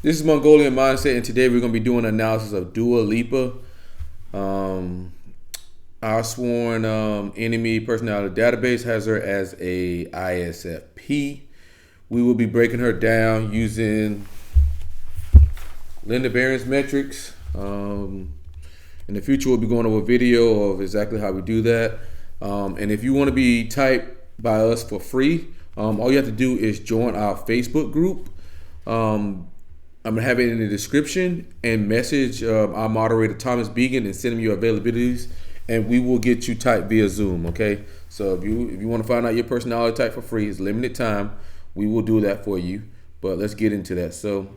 This is Mongolian Mindset, and today we're going to be doing an analysis of Lipa. Our sworn enemy personality database has her as a ISFP. We will be breaking her down using Linda Barrens metrics. In the future, we'll be going over a video of exactly how we do that. And if you want to be typed by us for free, all you have to do is join our Facebook group. I'm going to have it in the description, and message our moderator Thomas Began and send him your availabilities, and we will get you typed via Zoom. Okay, so if you want to find out your personality type for free, it's limited time. We will do that for you, but let's get into that. So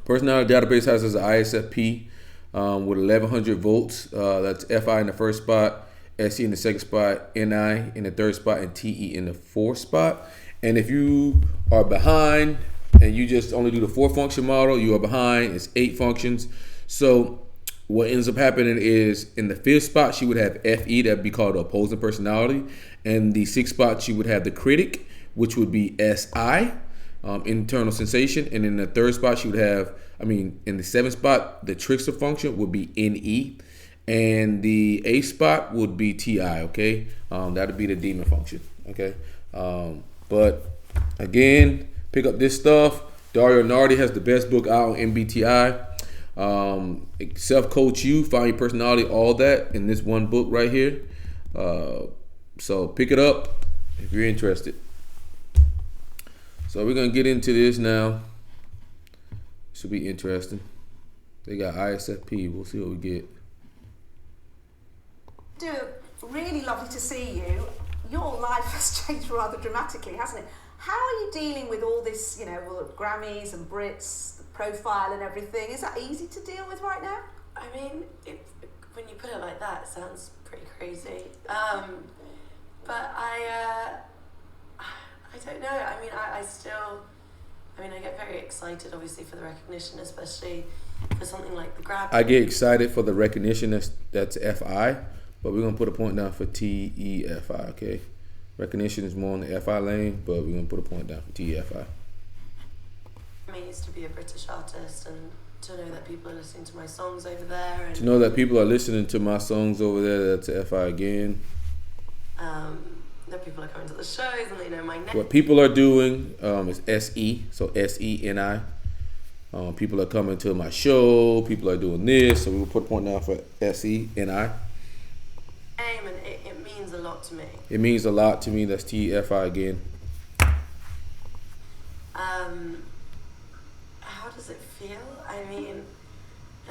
personality database has us an ISFP with 1100 votes. That's FI in the first spot, SE in the second spot, NI in the third spot, and TE in the fourth spot. And if you are behind and you just only do the 4-function model, you are behind. It's 8 functions. So what ends up happening is in the 5th spot, she would have FE, that would be called the opposing personality. And the 6th spot, she would have the critic, which would be SI, internal sensation. And in the 3rd spot, she would have, in the 7th spot, the trickster function would be NE. And the 8th spot would be TI, okay? That would be the demon function, okay? But again, pick up this stuff. Dario Nardi has the best book out on MBTI. Self-coach you, find your personality, all that in this one book right here. So pick it up if you're interested. So we're going to get into this now. Should be interesting. They got ISFP. We'll see what we get. Really lovely to see you. Your life has changed rather dramatically, hasn't it? How are you dealing with all this, all the Grammys and Brits, the profile and everything? Is that easy to deal with right now? I mean, when you put it like that, it sounds pretty crazy. But I don't know. I get very excited, obviously, for the recognition, especially for something like the Grammy. I get excited for the recognition. That's FI, but we're gonna put a point down for TEFI. Okay. Recognition is more on the FI lane, but we're going to put a point down for TFI. I used to be a British artist, and to know that people are listening to my songs over there. And to know that people are listening to my songs over there, that's FI again. That people are coming to the shows and they know my name. What people are doing is SE, so SENI. People are coming to my show, people are doing this, so we will put a point down for SENI. And it means a lot to me. It means a lot to me. That's TFI again. How does it feel? I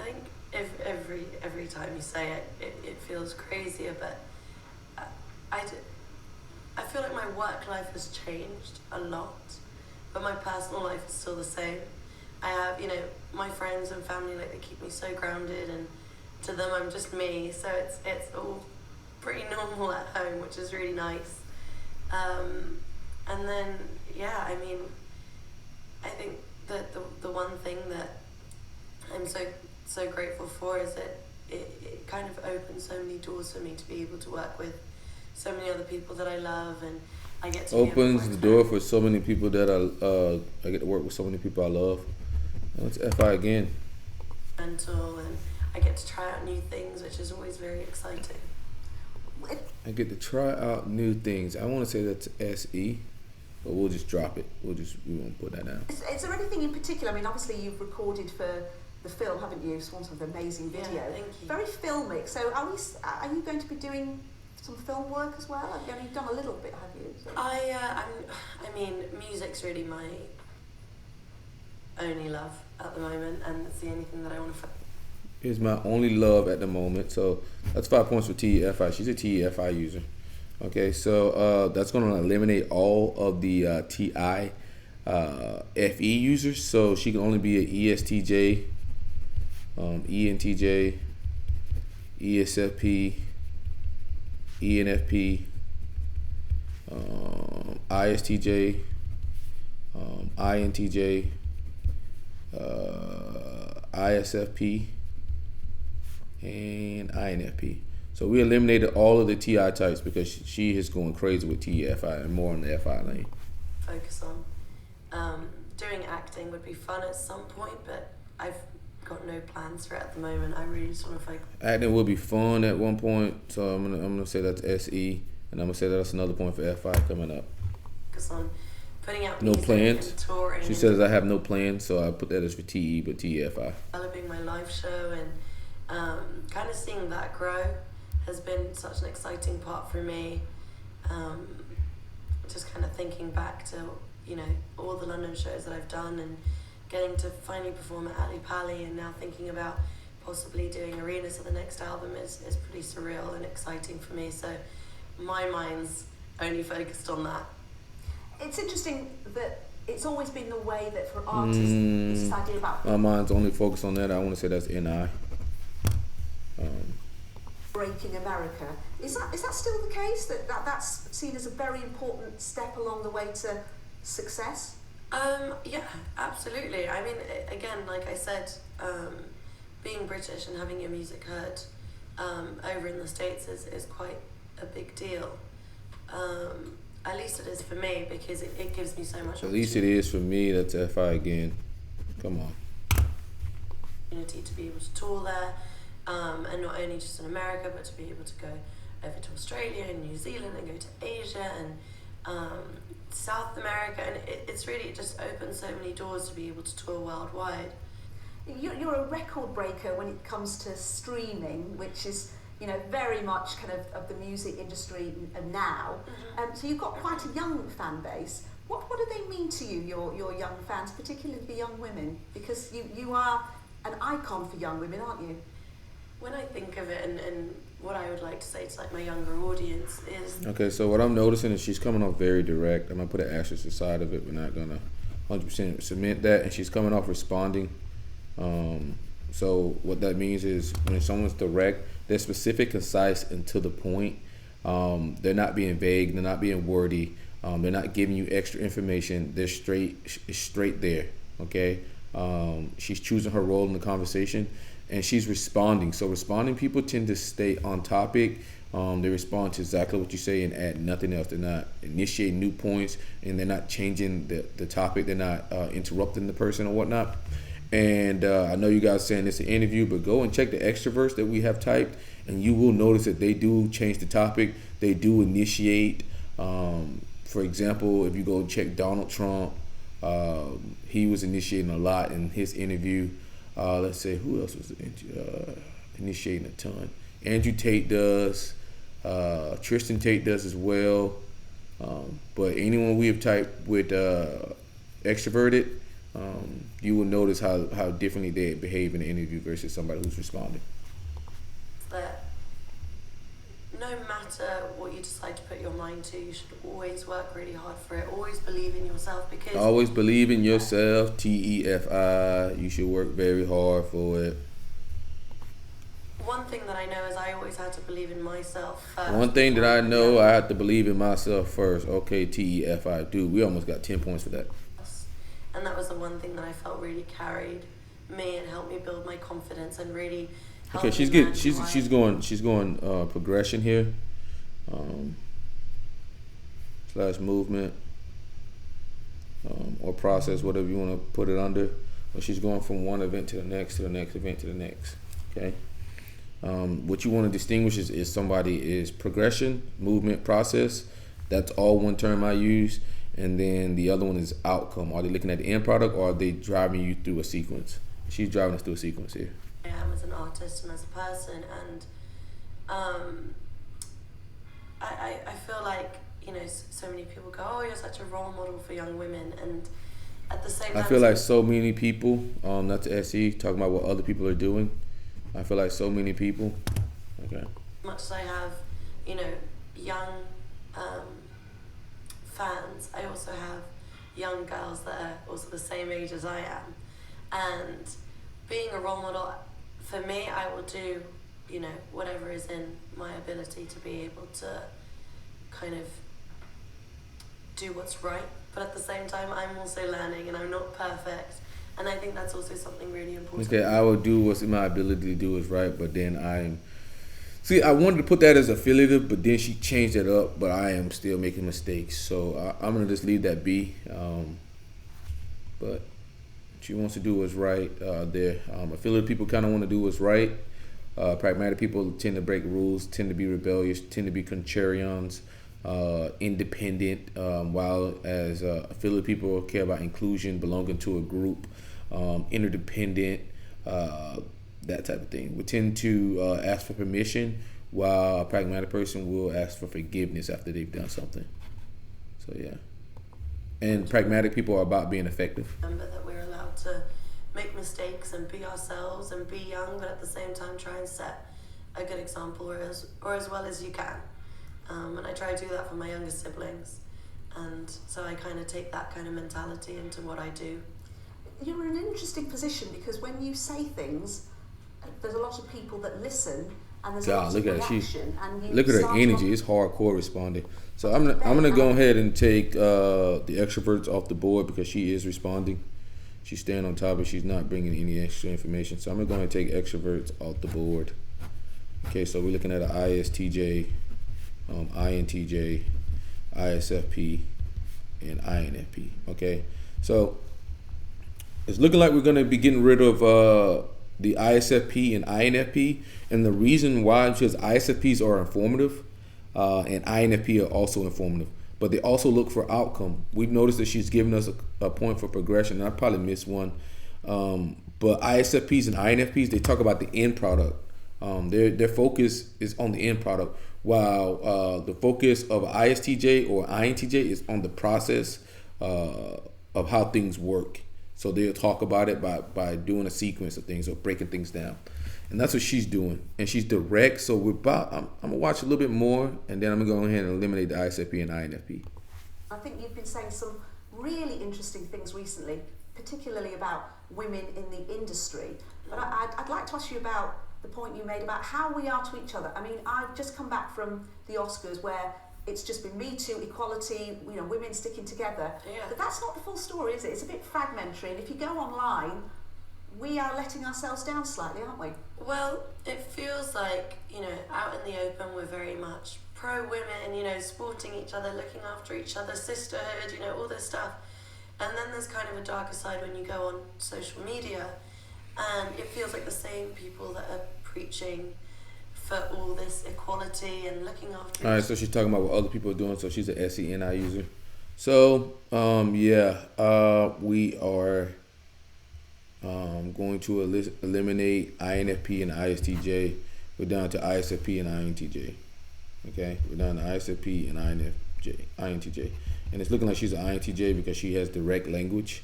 think if every time you say it feels crazier, but I feel like my work life has changed a lot, but my personal life is still the same. I have, my friends and family, they keep me so grounded, and to them I'm just me, so it's all pretty normal at home, which is really nice. And then, I think that the one thing that I'm so grateful for is that it kind of opens so many doors for me to be able to work with so many other people that I love, and I get to opens the door for so many people that I get to work with so many people I love. That's FI again. Mental, and I get to try out new things, which is always very exciting. I get to try out new things. I want to say that's SE, but we'll just drop it. We won't put that down. Is there anything in particular? Obviously you've recorded for the film, haven't you? Sworn to an amazing video. Yeah, thank you. Very filmic. So are you going to be doing some film work as well? You've done a little bit, have you? So. Music's really my only love at the moment, and it's the only thing that I want to. Is my only love at the moment. So that's 5 points for TEFI. She's a TEFI user. Okay, so that's going to eliminate all of the TI FE users. So she can only be an ESTJ, ENTJ, ESFP, ENFP, ISTJ, INTJ, ISFP, and INFP. So we eliminated all of the TI types because she is going crazy with TFI and more on the FI lane. Focus on doing doing acting would be fun at some point, but I've got no plans for it at the moment. I really just want to focus. Acting will be fun at one point, so I'm gonna say that's SE, and I'm gonna say that's another point for FI coming up. Focus on putting out No music plans. and touring. She says I have no plans, so I put that as for TE, but TEFI. Developing my live show and kind of seeing that grow has been such an exciting part for me. Just kind of thinking back to, you know, all the London shows that I've done and getting to finally perform at Ali Pali, and now thinking about possibly doing arenas for the next album is pretty surreal and exciting for me. So my mind's only focused on that. It's interesting that it's always been the way that for artists, it's this idea about My mind's only focused on that. I want to say that's NI. breaking America. Is that still the case? That's seen as a very important step along the way to success? Yeah, absolutely. I mean, again, like I said, being British and having your music heard over in the States is quite a big deal. At least it is for me, because it gives me so much At least it is for me. That's FI again. Come on. Opportunity to be able to tour there, and not only just in America, but to be able to go over to Australia and New Zealand and go to Asia and South America, and it's really, it just opens so many doors to be able to tour worldwide. You're a record breaker when it comes to streaming, which is, you know, very much kind of the music industry now. So you've got quite a young fan base. What do they mean to you, your young fans, particularly the young women? Because you are an icon for young women, aren't you? When I think of it, and what I would like to say to like my younger audience is... Okay, so what I'm noticing is she's coming off very direct. I'm going to put an asterisk aside of it. We're not going to 100% cement that. And she's coming off responding. So what that means is when someone's direct, they're specific, concise, and to the point. They're not being vague. They're not being wordy. They're not giving you extra information. They're straight there, okay? She's choosing her role in the conversation, and she's responding. So responding people tend to stay on topic. They respond to exactly what you say and add nothing else. They're not initiating new points, and they're not changing the topic. They're not interrupting the person or whatnot. And I know you guys saying it's an interview, but go and check the extroverts that we have typed, and you will notice that they do change the topic. They do initiate. For example, if you go check Donald Trump, he was initiating a lot in his interview. Let's say, who else was initiating a ton? Andrew Tate does. Tristan Tate does as well. But anyone we have typed with extroverted, you will notice how differently they behave in the interview versus somebody who's responding. That no matter what you decide to put your mind to, you should always work really hard for it. Always believe in yourself, because... Always believe in yourself, TEFI. You should work very hard for it. One thing that I know is I always had to believe in myself first. One thing that I know, I have to believe in myself first. Okay, TEFI. Dude, we almost got 10 points for that. And that was the one thing that I felt really carried me and helped me build my confidence and really helped Okay, me she's going progression here. Slash movement. Or process, whatever you want to put it under. But she's going from one event to the next, to the next event, to the next. Okay? What you want to distinguish is somebody is progression, movement, process. That's all one term I use. And then the other one is outcome. Are they looking at the end product, or are they driving you through a sequence? She's driving us through a sequence here. I am as an artist and as a person, and I feel like, you know, so many people go, oh, you're such a role model for young women, and at the same time... I feel like so many people, not to SE, talking about what other people are doing. I feel like so many people. Okay. Much as I have, you know, young fans, I also have young girls that are also the same age as I am. And being a role model, for me, I will do, you know, whatever is in my ability to be able to kind of do what's right. But at the same time, I'm also learning, and I'm not perfect. And I think that's also something really important. Okay, I will do what's in my ability to do is right, but then See, I wanted to put that as affiliative, but then she changed it up, but I am still making mistakes. So I'm going to just leave that be. but she wants to do what's right there. Affiliate people kind of want to do what's right. Pragmatic people tend to break rules, tend to be rebellious, tend to be contrarians, independent, while as affiliate people care about inclusion, belonging to a group, interdependent, that type of thing. We tend to ask for permission, while a pragmatic person will ask for forgiveness after they've done something. So yeah. And pragmatic people are about being effective. Remember that we're allowed to make mistakes and be ourselves and be young, but at the same time try and set a good example or as well as you can. And I try to do that for my younger siblings. And so I kind of take that kind of mentality into what I do. You're in an interesting position because when you say things, there's a lot of people that listen, and there's a lot of reaction. Look at her energy. It's hardcore responding. So I'm gonna go ahead and take the extroverts off the board because she is responding. She's staying on top, but she's not bringing any extra information. So I'm gonna go ahead and take extroverts off the board. Okay, so we're looking at an ISTJ, INTJ, ISFP, and INFP. Okay, so it's looking like we're gonna be getting rid of the ISFP and INFP, and the reason why is because ISFPs are informative, and INFP are also informative, but they also look for outcome. We've noticed that she's given us a point for progression, and I probably missed one. But ISFPs and INFPs, they talk about the end product. Their focus is on the end product, while the focus of ISTJ or INTJ is on the process of how things work. So they'll talk about it by doing a sequence of things or breaking things down. And that's what she's doing. And she's direct. So I'm going to watch a little bit more, and then I'm going to go ahead and eliminate the ISFP and INFP. I think you've been saying some really interesting things recently, particularly about women in the industry. But I'd like to ask you about the point you made about how we are to each other. I mean, I've just come back from the Oscars where it's just been Me Too, equality, women sticking together. Yeah. But that's not the full story, is it? It's a bit fragmentary. And if you go online, we are letting ourselves down slightly, aren't we? Well, it feels like, out in the open, we're very much pro-women, supporting each other, looking after each other, sisterhood, all this stuff. And then there's kind of a darker side when you go on social media, and it feels like the same people that are preaching for all this equality and looking after. All right, so she's talking about what other people are doing. So she's an SENI user. So we are going to eliminate INFP and ISTJ. We're down to ISFP and INTJ. Okay, we're down to ISFP and INTJ, and it's looking like she's an INTJ because she has direct language,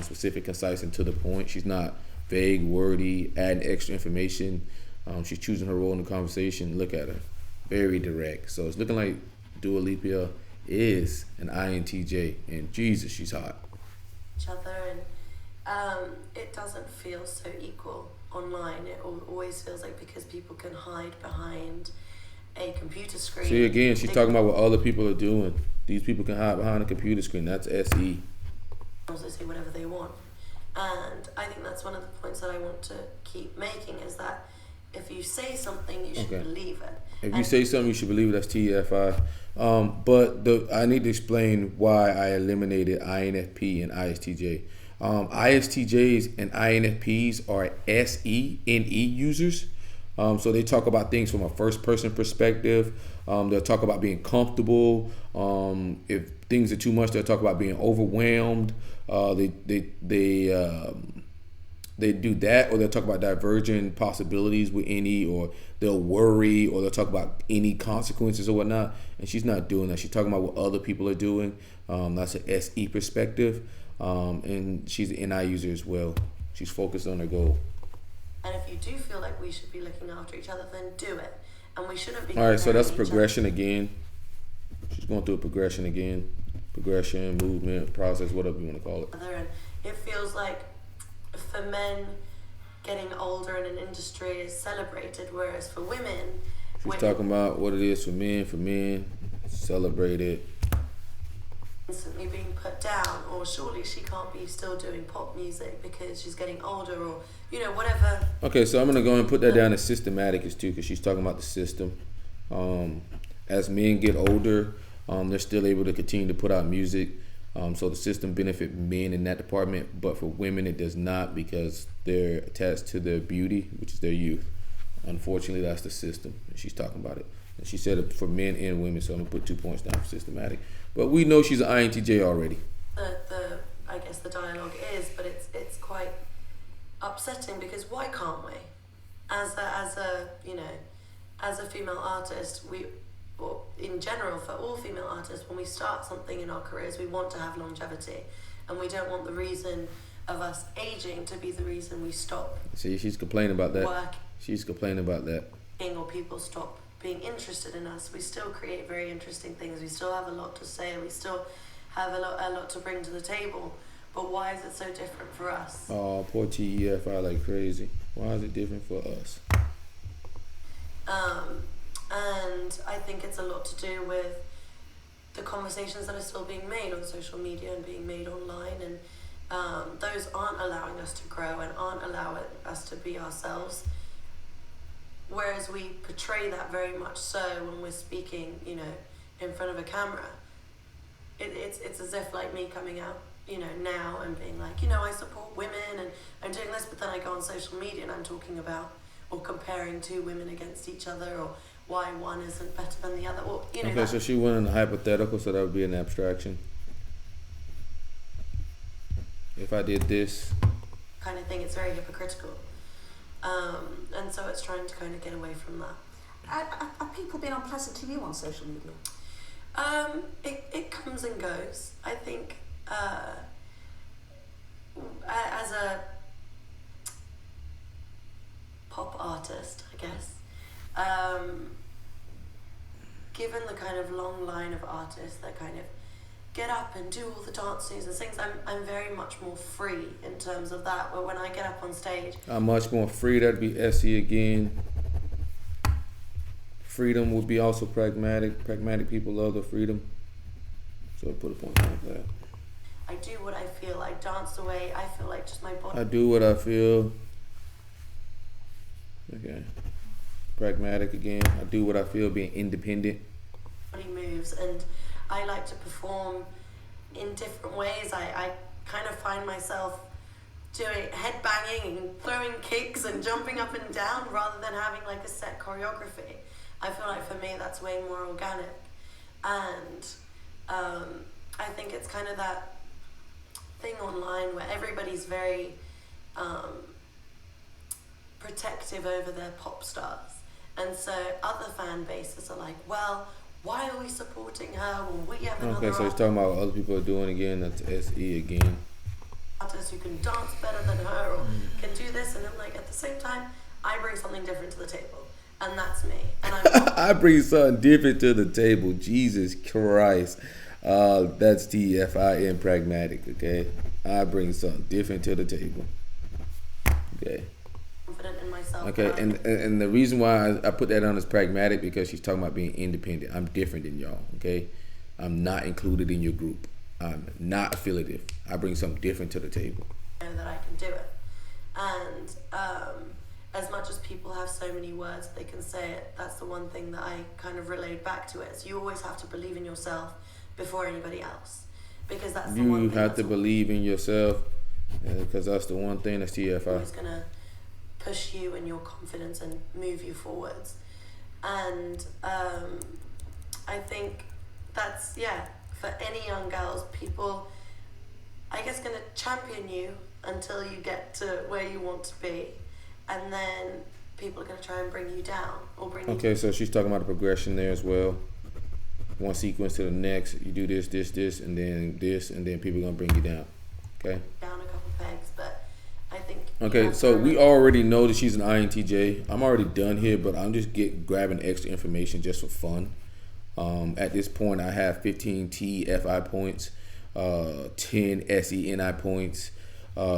specific, concise, and to the point. She's not vague, wordy, adding extra information. She's choosing her role in the conversation. Look at her, very direct. So it's looking like Lipa is an INTJ, and Jesus, she's hot. Each other, and it doesn't feel so equal online. It always feels like because people can hide behind a computer screen. See, again, she's talking about what other people are doing. These people can hide behind a computer screen. That's SE. Also say whatever they want, and I think that's one of the points that I want to keep making is that if you say something, you should believe it. If you say something, you should believe it. That's TFI. But I need to explain why I eliminated INFP and ISTJ. ISTJs and INFPs are SENE users. So they talk about things from a first-person perspective. They'll talk about being comfortable. If things are too much, they'll talk about being overwhelmed. They do that, or they'll talk about divergent possibilities with any, or they'll worry, or they'll talk about any consequences or whatnot. And she's not doing that. She's talking about what other people are doing. That's an SE perspective. And she's an NI user as well. She's focused on her goal. And if you do feel like we should be looking after each other, then do it. And we shouldn't be. All right, so that's progression again. She's going through a progression again. Progression, movement, process, whatever you want to call it. And it feels like for men, getting older in an industry is celebrated, whereas for women... She's talking about what it is for men, celebrated. Instantly being put down, or surely she can't be still doing pop music because she's getting older, or whatever. Okay, so I'm gonna go ahead and put that down as systematic as too, because she's talking about the system. As men get older, they're still able to continue to put out music. So the system benefit men in that department, but for women it does not, because they're attached to their beauty, which is their youth. Unfortunately, that's the system, and she's talking about it. And she said it for men and women, so I'm gonna put 2 points down for systematic. But we know she's an INTJ already. I guess the dialogue is, but it's quite upsetting, because why can't we? As a female artist, or in general for all female artists, when we start something in our careers, we want to have longevity, and we don't want the reason of us aging to be the reason we stop. See, she's complaining about that. Working, She's complaining about that. or people stop being interested in us. We still create very interesting things. We still have a lot to say. We still have a lot to bring to the table. But why is it so different for us? Oh, poor TEFI like crazy. Why is it different for us? And I think it's a lot to do with the conversations that are still being made on social media and being made online, and those aren't allowing us to grow and aren't allowing us to be ourselves. Whereas we portray that very much so when we're speaking, in front of a camera. It's as if like me coming out, now and being like, I support women and I'm doing this, but then I go on social media and I'm talking about or comparing two women against each other, or why one isn't better than the other, or Okay, so she went in a hypothetical, so that would be an abstraction. If I did this kind of thing, it's very hypocritical. And so it's trying to kind of get away from that. Are people being unpleasant to you on social media? It comes and goes. I think as a pop artist, I guess, given the kind of long line of artists that kind of get up and do all the dances and things, I'm very much more free in terms of that. Where when I get up on stage, I'm much more free. That'd be SE again. Freedom would be also pragmatic. Pragmatic people love the freedom. So I put a point like that. I do what I feel. I dance the way I feel, like just my body. I do what I feel. Okay. Pragmatic again. I do what I feel, being independent. Body moves, and I like to perform in different ways. I kind of find myself doing head banging and throwing kicks and jumping up and down rather than having like a set choreography. I feel like for me that's way more organic, and I think it's kind of that thing online where everybody's very protective over their pop stars, and so other fan bases are like, well, why are we supporting her when we have another Okay, so he's talking about what other people are doing again. That's SE again. artist who can dance better than her or can do this, and I'm like, at the same time, I bring something different to the table, and that's me. And I bring something different to the table. Jesus Christ. That's TFI and pragmatic, okay? I bring something different to the table. Okay. confident in myself. Okay, and the reason why I put that on as pragmatic, because she's talking about being independent. I'm different than y'all, okay? I'm not included in your group. I'm not affiliative. I bring something different to the table. I know that I can do it. And as much as people have so many words they can say it, that's the one thing that I kind of relayed back to it. So you always have to believe in yourself before anybody else, because that's the one You thing have to believe in yourself, because that's the one thing that's TFI. It's going to push you and your confidence and move you forwards. And I think that's, for any young girls, people, I guess, going to champion you until you get to where you want to be. And then people are going to try and bring you down or bring you Okay, so she's talking about the progression there as well. One sequence to the next, you do this, and then this, and then people are going to bring you down. Okay? down a couple pegs. But I think... Okay, so we already know that she's an INTJ. I'm already done here, but I'm just grabbing extra information just for fun. At this point, I have 15 TFI points, 10 SENI points.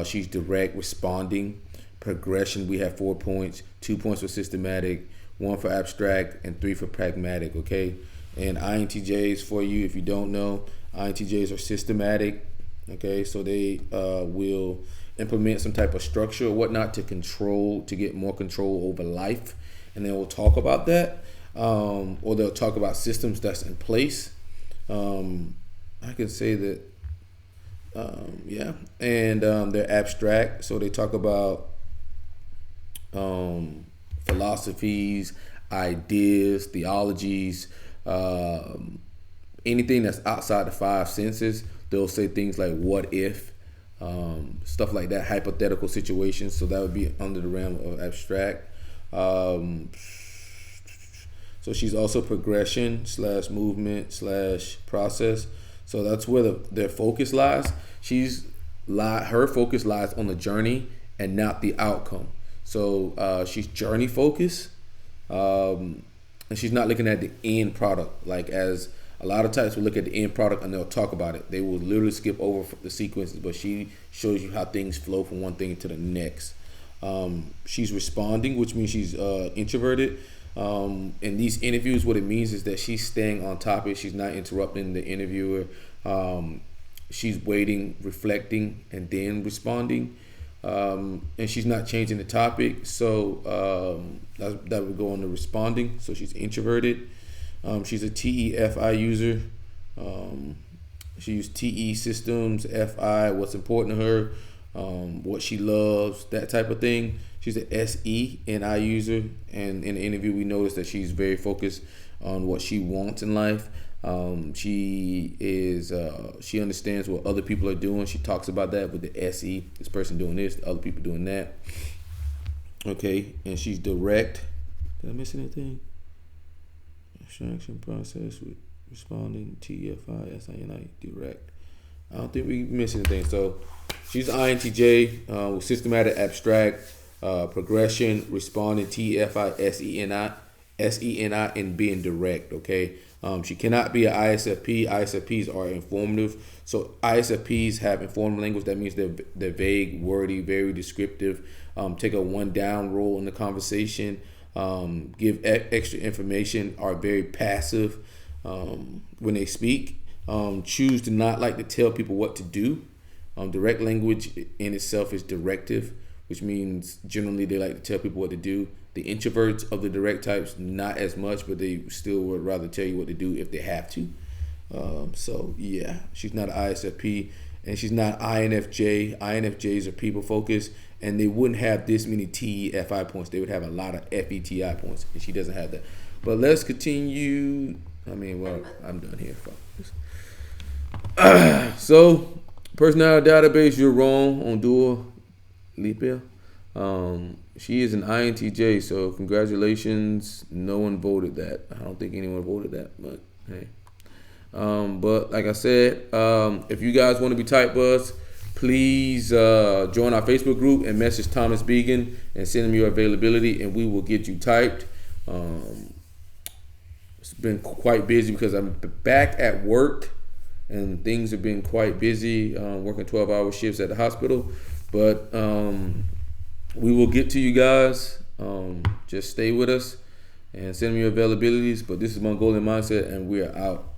She's direct, responding. Progression, we have 4 points, 2 points for systematic, 1 for abstract, and 3 for pragmatic, okay? And INTJs, for you, if you don't know, INTJs are systematic, okay? So they will implement some type of structure or whatnot to get more control over life. And then we'll talk about that. Or they'll talk about systems that's in place. I can say that Yeah, and they're abstract, so they talk about philosophies, ideas, theologies, anything that's outside the five senses. They'll say things like "what if," stuff like that, hypothetical situations. So that would be under the realm of abstract. So she's also progression / movement / process. So that's where their focus lies. Her focus lies on the journey and not the outcome. So she's journey focused, and she's not looking at the end product. Like, as a lot of types will look at the end product and they'll talk about it. They will literally skip over the sequences, but she shows you how things flow from one thing to the next. She's responding, which means she's introverted. In these interviews, what it means is that she's staying on topic. She's not interrupting the interviewer. She's waiting, reflecting, and then responding. And she's not changing the topic. So that would go on to responding. So she's introverted. She's a TEFI user. She used TE systems, FI, what's important to her, what she loves, that type of thing. She's an SENI user, and in the interview we noticed that she's very focused on what she wants in life. She understands what other people are doing. She talks about that with the SE, this person doing this, the other people doing that. Okay, and she's direct. Did I miss anything? Abstraction process with responding, TFI, SINI, direct. I don't think we missed anything. So she's INTJ with systematic, abstract, progression, responding, TFI, SENI, and being direct. Okay. She cannot be an ISFP. ISFPs are informative. So ISFPs have informative language. That means they're vague, wordy, very descriptive. Take a one down role in the conversation. Give extra information. Are very passive when they speak. Choose to not like to tell people what to do. Direct language in itself is directive, which means generally they like to tell people what to do. The introverts of the direct types, not as much, but they still would rather tell you what to do if they have to. So yeah, she's not an ISFP, and she's not INFJ. INFJs are people focused, and they wouldn't have this many TEFI points. They would have a lot of FETI points, and she doesn't have that. But let's continue. I'm done here. So, personality database, you're wrong on dualipa. She is an INTJ, so congratulations. No one voted that. I don't think anyone voted that, but hey. But like I said, if you guys want to be type buds, please join our Facebook group and message Thomas Began and send him your availability, and we will get you typed. It's been quite busy because I'm back at work, and things have been quite busy, working 12-hour shifts at the hospital. But we will get to you guys. Just stay with us and send me your availabilities. But this is Mongolian Mindset, and we are out.